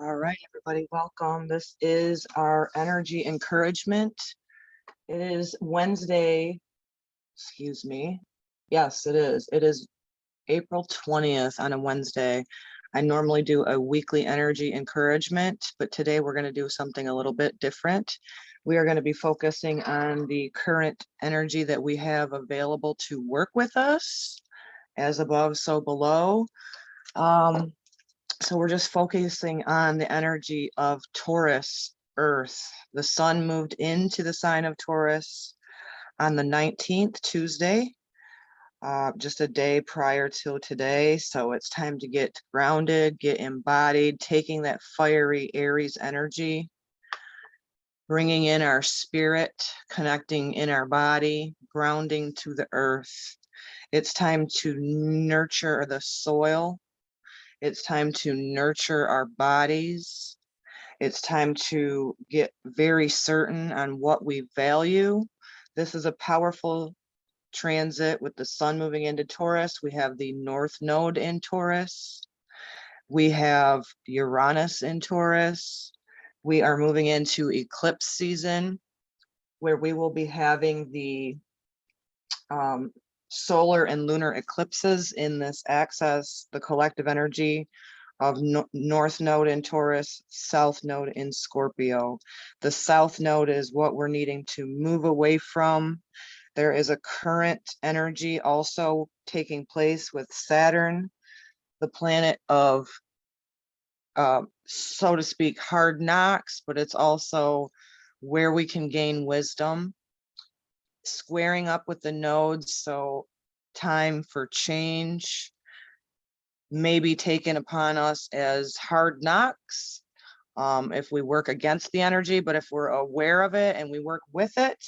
All right, everybody, welcome. This is our energy encouragement. It is Wednesday, excuse me. Yes, it is. It is April 20th on a Wednesday. I normally do a weekly energy encouragement, but today we're going to do something a little bit different. We are going to be focusing on the current energy that we have available to work with us, as above, so below. So we're just focusing on the energy of Taurus, Earth. The sun moved into the sign of Taurus on the 19th, Tuesday, just a day prior to today. So it's time to get grounded, get embodied, taking that fiery Aries energy, bringing in our spirit, connecting in our body, grounding to the earth. It's time to nurture the soil. It's time to nurture our bodies. It's time to get very certain on what we value. This is a powerful transit with the sun moving into Taurus. We have the North Node in Taurus. We have Uranus in Taurus. We are moving into eclipse season, where we will be having the solar and lunar eclipses in this axis, the collective energy of North Node in Taurus, South Node in Scorpio. The South Node is what we're needing to move away from. There is a current energy also taking place with Saturn, the planet of, so to speak, hard knocks, but it's also where we can gain wisdom, squaring up with the nodes. So time for change may be taken upon us as hard knocks if we work against the energy, but if we're aware of it and we work with it,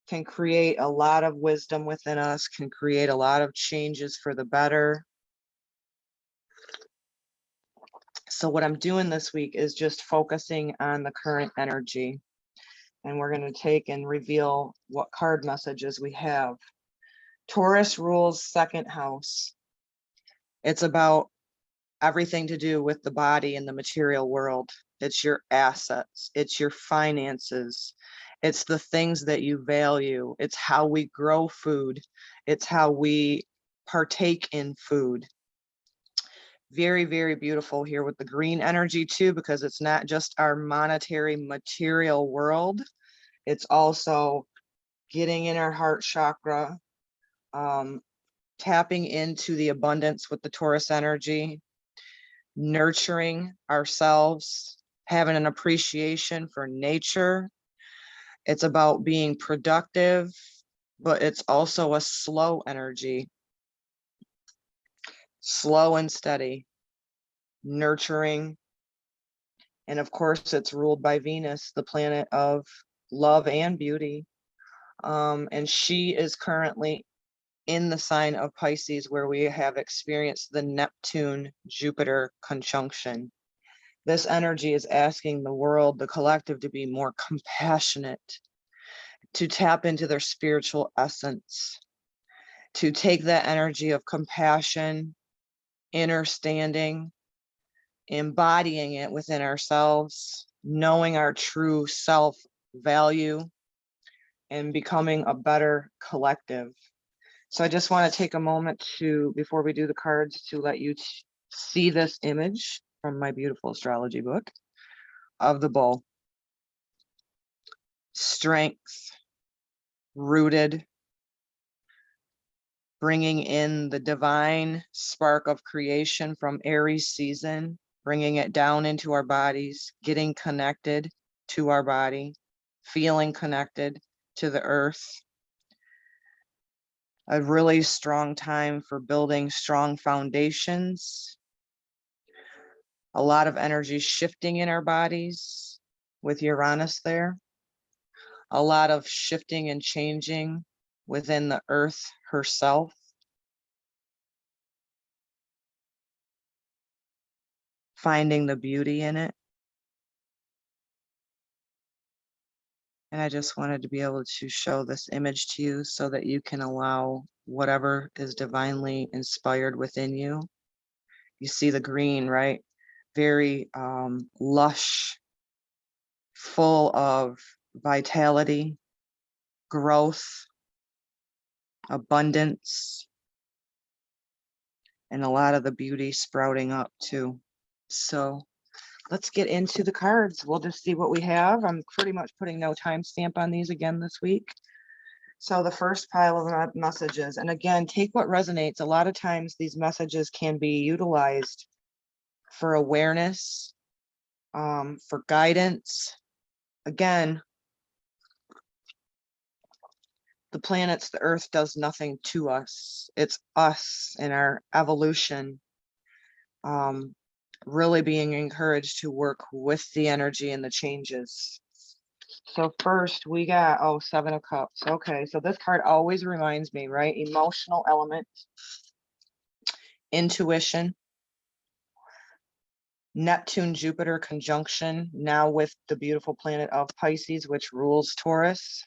can create a lot of wisdom within us, can create a lot of changes for the better. So what I'm doing this week is just focusing on the current energy, and we're going to take and reveal what card messages we have. Taurus rules second house. It's about everything to do with the body and the material world. It's your assets, it's your finances, it's the things that you value, it's how we grow food, it's how we partake in food. Very, very beautiful here with the green energy too, because it's not just our monetary material world, it's also getting in our heart chakra, tapping into the abundance with the Taurus energy, nurturing ourselves, having an appreciation for nature. It's about being productive, but it's also a slow energy, slow and steady, nurturing. And of course, it's ruled by Venus, the planet of love and beauty. And she is currently in the sign of Pisces, where we have experienced the Neptune-Jupiter conjunction. This energy is asking the world, the collective, to be more compassionate, to tap into their spiritual essence, to take that energy of compassion, understanding, embodying it within ourselves, knowing our true self-value, and becoming a better collective. So I just want to take a moment to, before we do the cards, to let you see this image from my beautiful astrology book of the bull. Strength, rooted, bringing in the divine spark of creation from Aries season, bringing it down into our bodies, getting connected to our body, feeling connected to the earth. A really strong time for building strong foundations. A lot of energy shifting in our bodies with Uranus there. A lot of shifting and changing within the earth herself. Finding the beauty in it. And I just wanted to be able to show this image to you so that you can allow whatever is divinely inspired within you. You see the green, right? very lush, full of vitality, growth, abundance, and a lot of the beauty sprouting up too. So let's get into the cards. We'll just see what we have. I'm pretty much putting no timestamp on these again this week. So the first pile of messages, and again, take what resonates. A lot of times these messages can be utilized for awareness, for guidance. Again, the planets, the earth does nothing to us. It's us in our evolution, really being encouraged to work with the energy and the changes. So first we got, oh, 7 of Cups. Okay, so this card always reminds me, right? Emotional element, intuition, Neptune, Jupiter conjunction, now with the beautiful planet of Pisces, which rules Taurus.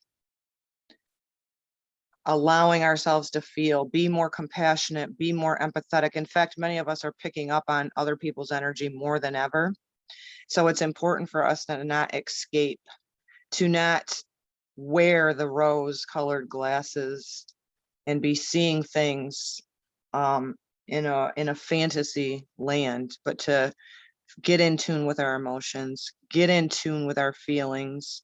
Allowing ourselves to feel, be more compassionate, be more empathetic. In fact, many of us are picking up on other people's energy more than ever. So it's important for us to not escape, to not wear the rose-colored glasses and be seeing things in a fantasy land, but to get in tune with our emotions, get in tune with our feelings,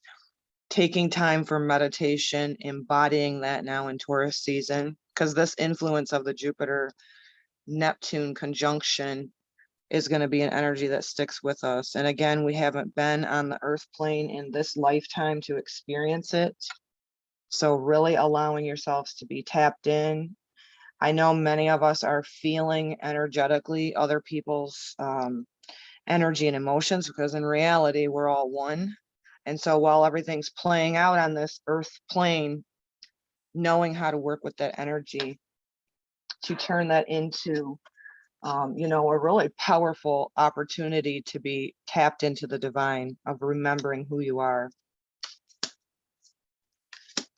taking time for meditation, embodying that now in Taurus season, because this influence of the Jupiter Neptune conjunction is going to be an energy that sticks with us. And again, we haven't been on the earth plane in this lifetime to experience it. So really allowing yourselves to be tapped in. I know many of us are feeling energetically other people's energy and emotions, because in reality, we're all one. And so while everything's playing out on this earth plane, knowing how to work with that energy to turn that into a really powerful opportunity to be tapped into the divine of remembering who you are.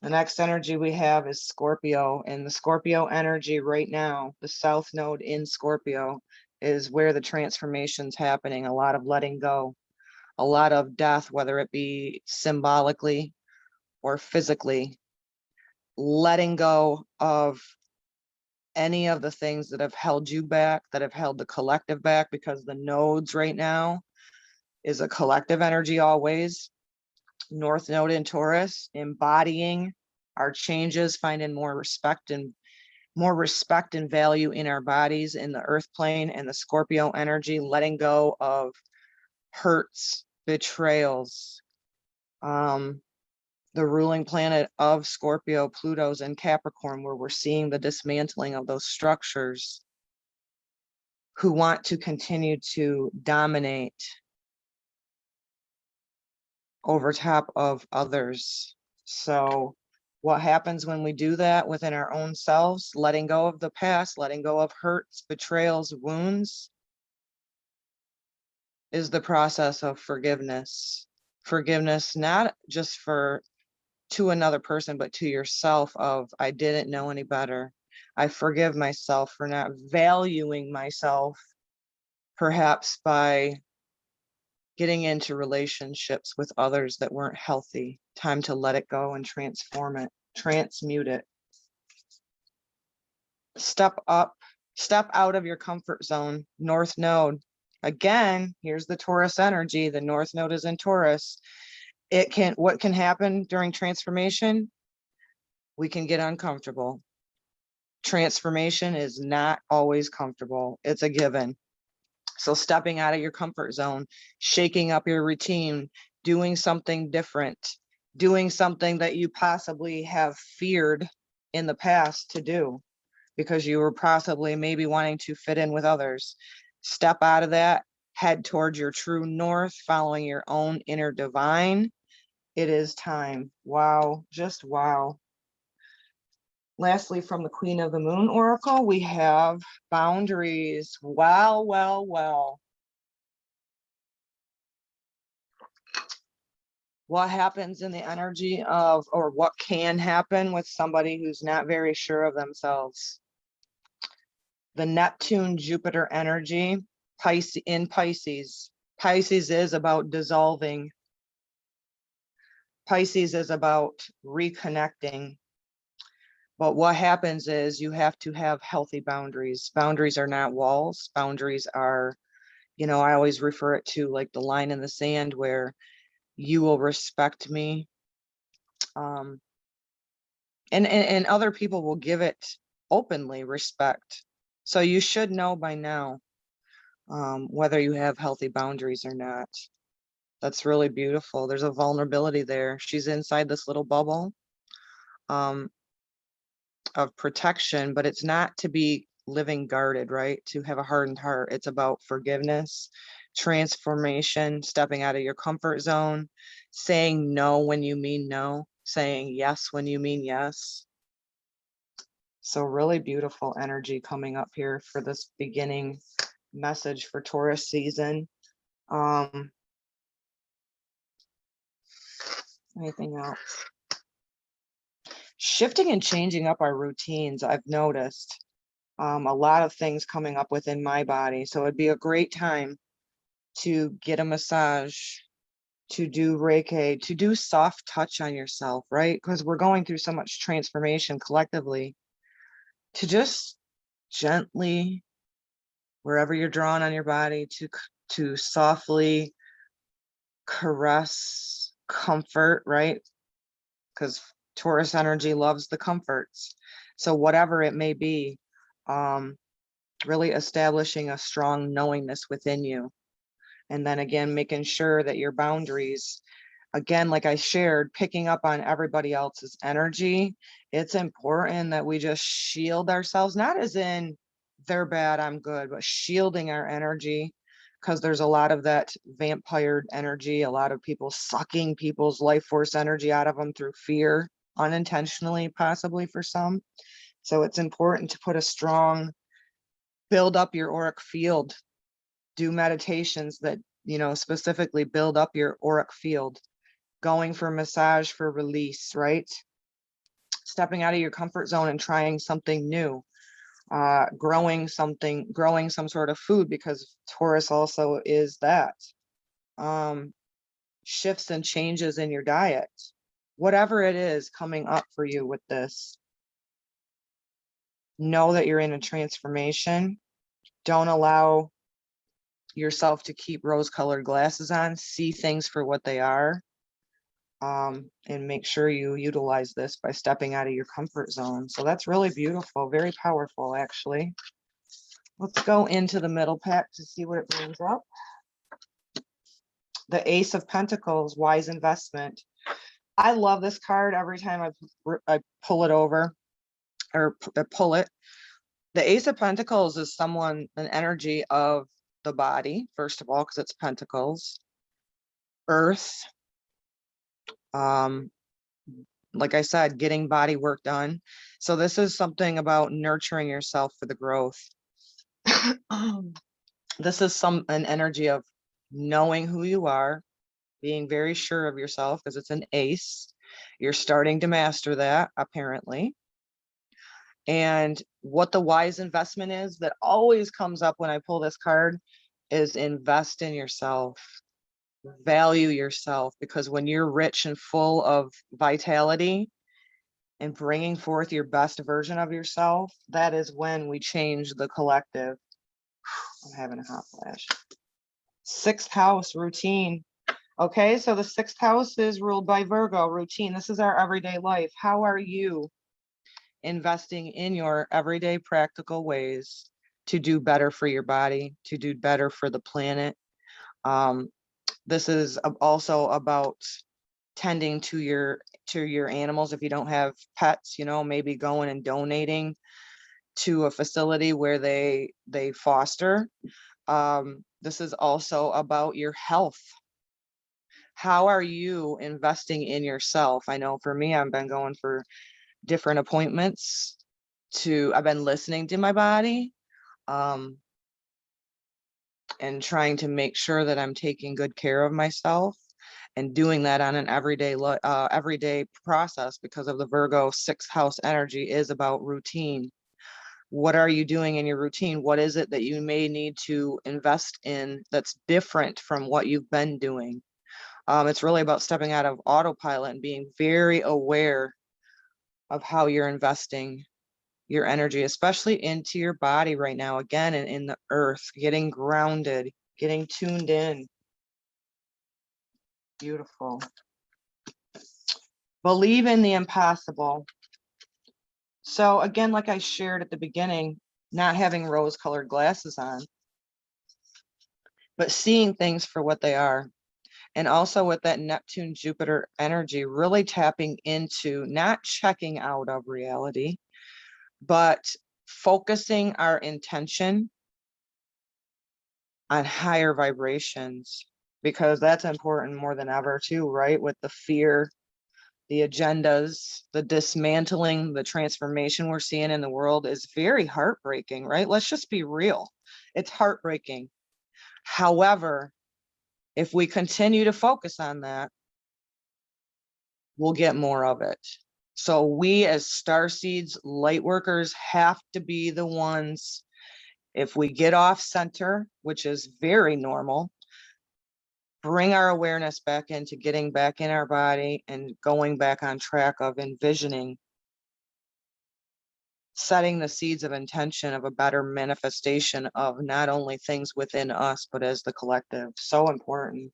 The next energy we have is Scorpio, and the Scorpio energy right now, the South Node in Scorpio, is where the transformation's happening. A lot of letting go, a lot of death, whether it be symbolically or physically, letting go of any of the things that have held you back, that have held the collective back, because the nodes right now is a collective energy always. North Node in Taurus, embodying our changes, finding more respect and value in our bodies, in the earth plane, and the Scorpio energy, letting go of hurts, betrayals. The ruling planet of Scorpio, Pluto's in Capricorn, where we're seeing the dismantling of those structures who want to continue to dominate over top of others. So what happens when we do that within our own selves, letting go of the past, letting go of hurts, betrayals, wounds, is the process of forgiveness. Forgiveness, not just to another person, but to yourself of, I didn't know any better. I forgive myself for not valuing myself, perhaps by getting into relationships with others that weren't healthy. Time to let it go and transform it, transmute it. Step up, step out of your comfort zone. North Node. Again, here's the Taurus energy. The North Node is in Taurus. What can happen during transformation? We can get uncomfortable. Transformation is not always comfortable. It's a given. So stepping out of your comfort zone, shaking up your routine, doing something different, doing something that you possibly have feared in the past to do because you were possibly maybe wanting to fit in with others. Step out of that, head towards your true north, following your own inner divine. It is time. Wow, just wow. Lastly, from the Queen of the Moon Oracle, we have boundaries. Well. What happens in the energy of, or what can happen with somebody who's not very sure of themselves? The Neptune Jupiter energy Pisces. Pisces is about dissolving. Pisces is about reconnecting. But what happens is you have to have healthy boundaries. Boundaries are not walls. Boundaries are, I always refer it to like the line in the sand where you will respect me. And other people will give it openly respect. So you should know by now whether you have healthy boundaries or not. That's really beautiful. There's a vulnerability there. She's inside this little bubble of protection, but it's not to be living guarded, right? To have a hardened heart. It's about forgiveness, transformation, stepping out of your comfort zone, saying no when you mean no, saying yes when you mean yes. So really beautiful energy coming up here for this beginning message for Taurus season. Anything else? Shifting and changing up our routines, I've noticed a lot of things coming up within my body. So it'd be a great time to get a massage, to do Reiki, to do soft touch on yourself, right? Because we're going through so much transformation collectively. To just gently, wherever you're drawn on your body, to softly caress, comfort, right? Because Taurus energy loves the comforts. So whatever it may be, really establishing a strong knowingness within you. And then again, making sure that your boundaries, again, like I shared, picking up on everybody else's energy. It's important that we just shield ourselves, not as in they're bad, I'm good, but shielding our energy, because there's a lot of that vampire energy, a lot of people sucking people's life force energy out of them through fear, unintentionally, possibly for some. So it's important to put a strong, build up your auric field, do meditations that, specifically build up your auric field, going for massage for release, right? Stepping out of your comfort zone and trying something new, growing some sort of food, because Taurus also is that. Shifts and changes in your diet, whatever it is coming up for you with this. Know that you're in a transformation. Don't allow yourself to keep rose-colored glasses on. See things for what they are. And make sure you utilize this by stepping out of your comfort zone. So that's really beautiful, very powerful, actually. Let's go into the middle pack to see what it brings up. The Ace of Pentacles, wise investment. I love this card every time I pull it over or pull it. The Ace of Pentacles is an energy of the body, first of all, because it's Pentacles, Earth, like I said, getting body work done. So this is something about nurturing yourself for the growth. This is an energy of knowing who you are, being very sure of yourself, because it's an ace. You're starting to master that, apparently. And what the wise investment is that always comes up when I pull this card is invest in yourself. Value yourself, because when you're rich and full of vitality and bringing forth your best version of yourself, that is when we change the collective. I'm having a hot flash. 6th house, routine. Okay, so the 6th house is ruled by Virgo, routine. This is our everyday life. How are you investing in your everyday practical ways to do better for your body, to do better for the planet? This is also about tending to your animals. If you don't have pets, maybe going and donating to a facility where they foster. This is also about your health. How are you investing in yourself? I know for me, I've been going for different appointments I've been listening to my body, and trying to make sure that I'm taking good care of myself, and doing that on an everyday process, because of the Virgo 6th house energy is about routine. What are you doing in your routine? What is it that you may need to invest in that's different from what you've been doing? It's really about stepping out of autopilot and being very aware of how you're investing your energy, especially into your body right now, again, and in the earth, getting grounded, getting tuned in. Beautiful. Believe in the impossible. So again, like I shared at the beginning, not having rose-colored glasses on, but seeing things for what they are. And also with that Neptune Jupiter energy, really tapping into not checking out of reality, but focusing our intention on higher vibrations, because that's important more than ever too, right? With the fear, the agendas, the dismantling, the transformation we're seeing in the world is very heartbreaking, right? Let's just be real. It's heartbreaking. However, if we continue to focus on that, we'll get more of it. So we as starseeds, light workers, have to be the ones, if we get off center, which is very normal, bring our awareness back into getting back in our body and going back on track of envisioning, setting the seeds of intention of a better manifestation of not only things within us, but as the collective. So important.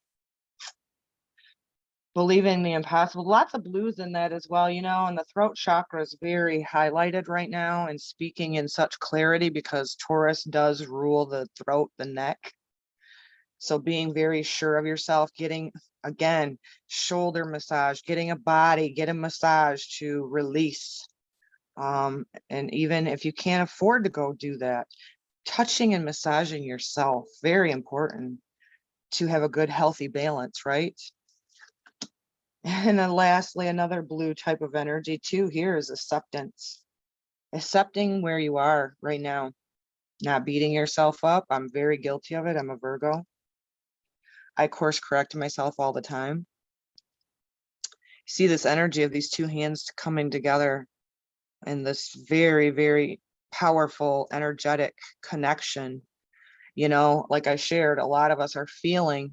Believing the impossible, lots of blues in that as well, you know, and the throat chakra is very highlighted right now and speaking in such clarity because Taurus does rule the throat, the neck. So being very sure of yourself, getting, again, shoulder massage, getting a body, get a massage to release. And even if you can't afford to go do that, touching and massaging yourself, very important to have a good, healthy balance, right? And then lastly, another blue type of energy too here is acceptance. Accepting where you are right now, not beating yourself up. I'm very guilty of it. I'm a Virgo. I course correct myself all the time. See this energy of these two hands coming together and this very, very powerful, energetic connection. You know, like I shared, a lot of us are feeling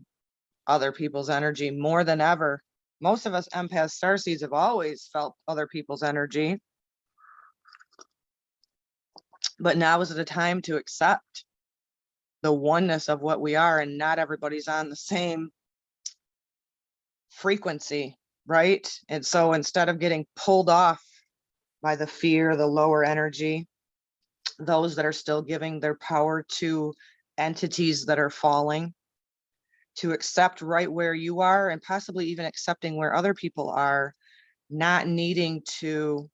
other people's energy more than ever. Most of us empath starseeds have always felt other people's energy, but now is the time to accept the oneness of what we are, and not everybody's on the same frequency, right? And so instead of getting pulled off by the fear, the lower energy, those that are still giving their power to entities that are falling, to accept right where you are and possibly even accepting where other people are, not needing to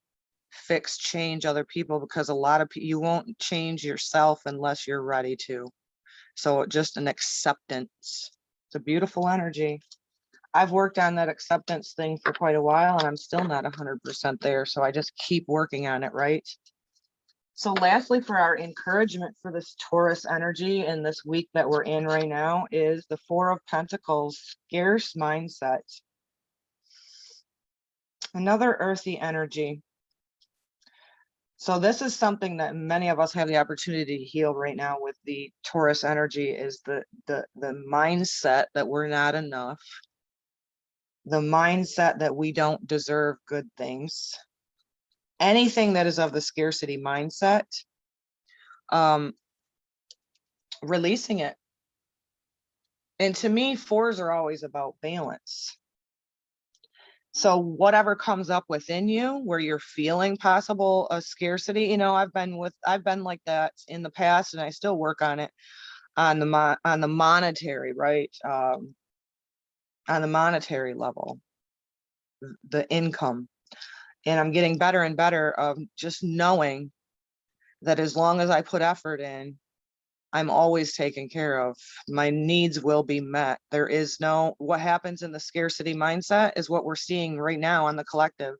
fix, change other people, because a lot of you won't change yourself unless you're ready to. So just an acceptance. It's a beautiful energy. I've worked on that acceptance thing for quite a while and I'm still not 100% there. So I just keep working on it, right? So lastly, for our encouragement for this Taurus energy in this week that we're in right now is the Four of Pentacles, scarce mindset. Another earthy energy. So this is something that many of us have the opportunity to heal right now with the Taurus energy, is the mindset that we're not enough, the mindset that we don't deserve good things, anything that is of the scarcity mindset, releasing it. And to me, fours are always about balance. So whatever comes up within you where you're feeling possible a scarcity, you know, I've been like that in the past and I still work on it on the monetary, right? On the monetary level, the income. And I'm getting better and better of just knowing that as long as I put effort in, I'm always taken care of. My needs will be met. There is no, what happens in the scarcity mindset is what we're seeing right now on the collective.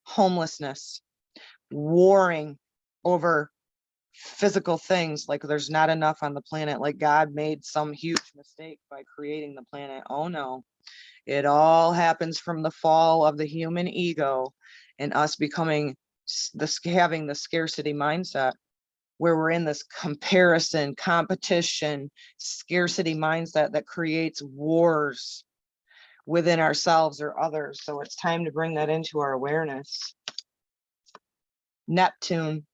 Homelessness, warring over physical things, like there's not enough on the planet, like God made some huge mistake by creating the planet. Oh no, it all happens from the fall of the human ego and us becoming having the scarcity mindset. where we're in this comparison, competition, scarcity mindset that creates wars within ourselves or others. So it's time to bring that into our awareness. Neptune,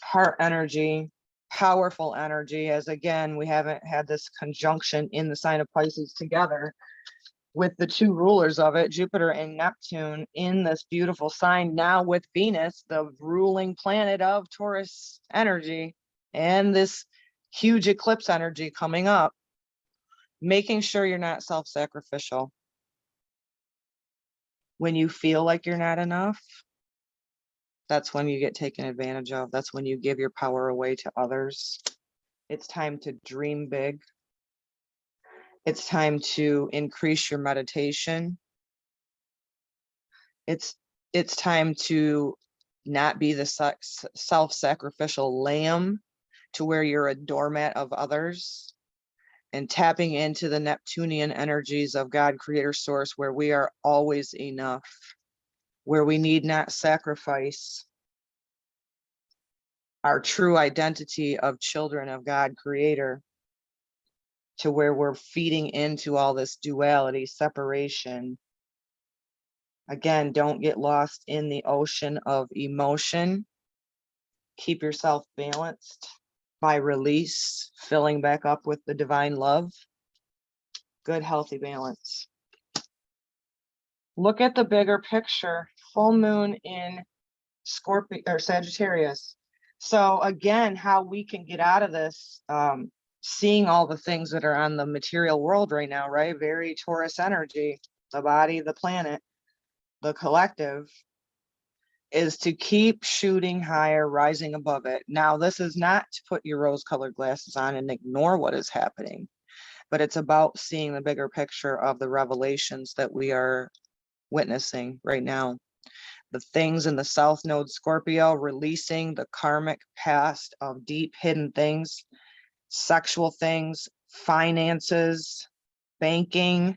heart energy, powerful energy, as again, we haven't had this conjunction in the sign of Pisces together with the two rulers of it, Jupiter and Neptune, in this beautiful sign, now with Venus, the ruling planet of Taurus energy, and this huge eclipse energy coming up, making sure you're not self-sacrificial. When you feel like you're not enough, that's when you get taken advantage of. That's when you give your power away to others. It's time to dream big. It's time to increase your meditation. It's time to not be the self-sacrificial lamb to where you're a doormat of others, and tapping into the Neptunian energies of God, creator, source, where we are always enough, where we need not sacrifice our true identity of children of God, creator, to where we're feeding into all this duality, separation. Again, don't get lost in the ocean of emotion. Keep yourself balanced by release, filling back up with the divine love. Good, healthy balance. Look at the bigger picture. Full moon in Scorpio or Sagittarius. So again, how we can get out of this, seeing all the things that are on the material world right now, right? Very Taurus energy, the body, the planet, the collective, is to keep shooting higher, rising above it. Now, this is not to put your rose-colored glasses on and ignore what is happening, but it's about seeing the bigger picture of the revelations that we are witnessing right now. The things in the South Node Scorpio, releasing the karmic past of deep hidden things, sexual things, finances, banking.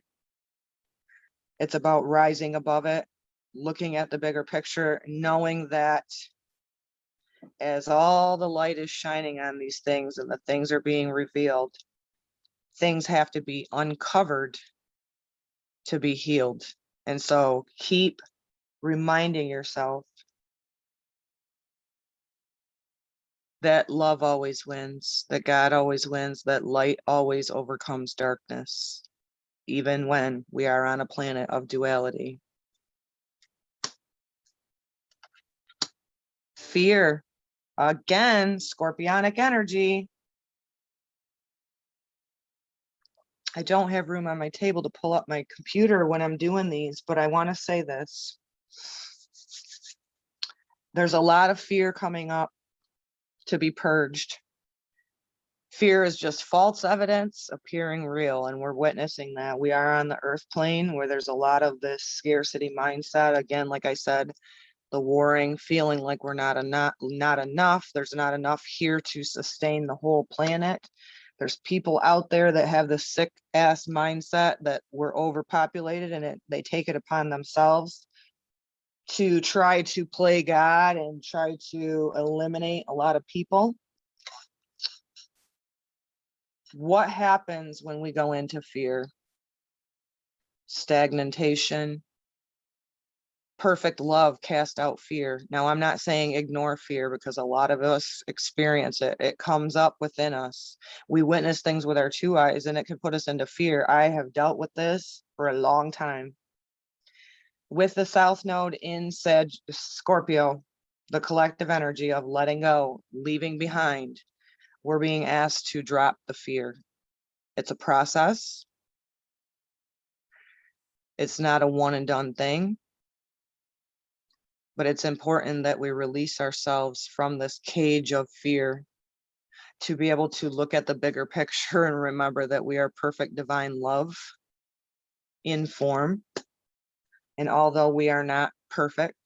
It's about rising above it, looking at the bigger picture, knowing that as all the light is shining on these things and the things are being revealed, things have to be uncovered to be healed. And so keep reminding yourself that love always wins, that God always wins, that light always overcomes darkness, even when we are on a planet of duality. Fear, again, scorpionic energy. I don't have room on my table to pull up my computer when I'm doing these, but I want to say this. There's a lot of fear coming up to be purged. Fear is just false evidence appearing real, and we're witnessing that. We are on the earth plane where there's a lot of this scarcity mindset. Again, like I said, the warring, feeling like we're not enough. There's not enough here to sustain the whole planet. There's people out there that have this sick ass mindset that we're overpopulated, and they take it upon themselves to try to play God and try to eliminate a lot of people. What happens when we go into fear? Stagnation. Perfect love cast out fear. Now, I'm not saying ignore fear, because a lot of us experience it. It comes up within us. We witness things with our two eyes and it can put us into fear. I have dealt with this for a long time. With the South Node in Scorpio, the collective energy of letting go, leaving behind, we're being asked to drop the fear. It's a process. It's not a one and done thing. But it's important that we release ourselves from this cage of fear to be able to look at the bigger picture and remember that we are perfect divine love in form. And although we are not perfect,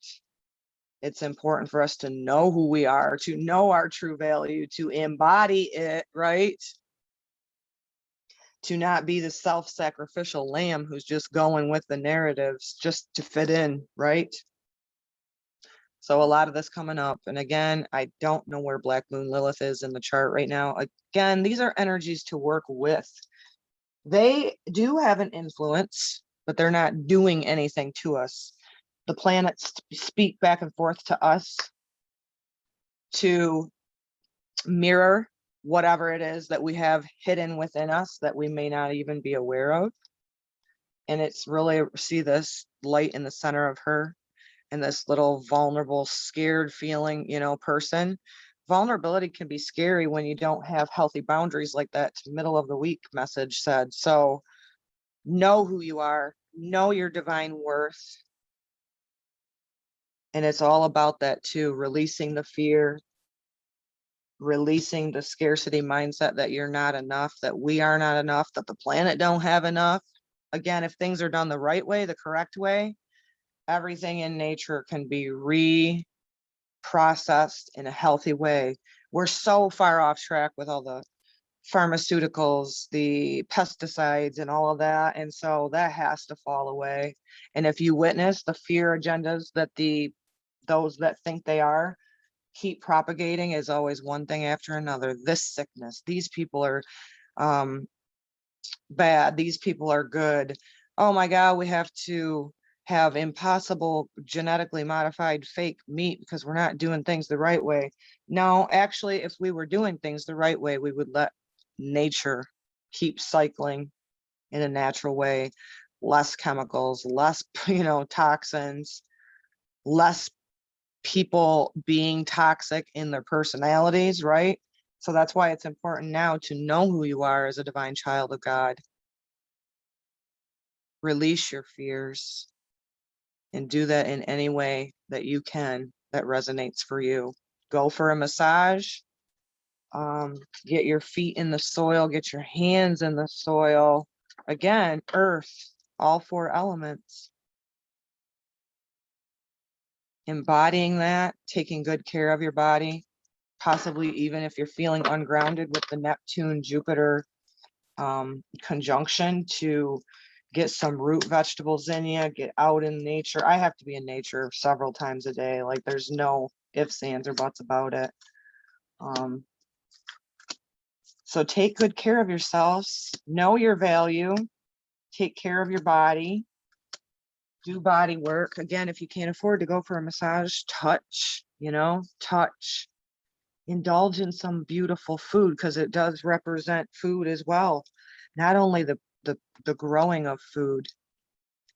it's important for us to know who we are, to know our true value, to embody it, right? To not be the self-sacrificial lamb who's just going with the narratives just to fit in, right? So a lot of this coming up. And again, I don't know where Black Moon Lilith is in the chart right now. Again, these are energies to work with. They do have an influence, but they're not doing anything to us. The planets speak back and forth to us to mirror whatever it is that we have hidden within us that we may not even be aware of. And it's really, see this light in the center of her and this little vulnerable, scared feeling, you know, person. Vulnerability can be scary when you don't have healthy boundaries, like that middle of the week message said. So know who you are, know your divine worth. And it's all about that too, releasing the fear, releasing the scarcity mindset that you're not enough, that we are not enough, that the planet don't have enough. Again, if things are done the right way, the correct way, everything in nature can be reprocessed in a healthy way. We're so far off track with all the pharmaceuticals, the pesticides and all of that. And so that has to fall away. And if you witness the fear agendas that those that think they are keep propagating, is always one thing after another. This sickness, these people are bad, these people are good. Oh my God, we have to have impossible genetically modified fake meat because we're not doing things the right way. No, actually, if we were doing things the right way, we would let nature keep cycling in a natural way. Less chemicals, less, you know, toxins, less people being toxic in their personalities, right? So that's why it's important now to know who you are as a divine child of God. Release your fears and do that in any way that you can that resonates for you. Go for a massage, get your feet in the soil, get your hands in the soil. Again, earth, all four elements. Embodying that, taking good care of your body, possibly even if you're feeling ungrounded with the Neptune Jupiter conjunction, to get some root vegetables in you, get out in nature. I have to be in nature several times a day. Like there's no ifs, ands, or buts about it. So take good care of yourselves, know your value, take care of your body, do body work. Again, if you can't afford to go for a massage, touch, you know, touch. Indulge in some beautiful food, because it does represent food as well. Not only the growing of food,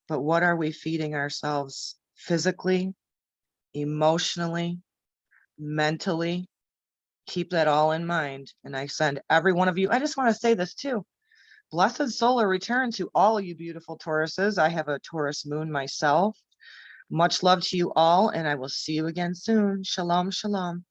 but what are we feeding ourselves physically, emotionally, mentally? Keep that all in mind. And I send every one of you, I just want to say this too. Blessed solar return to all of you beautiful Tauruses. I have a Taurus moon myself. Much love to you all, and I will see you again soon. Shalom, shalom.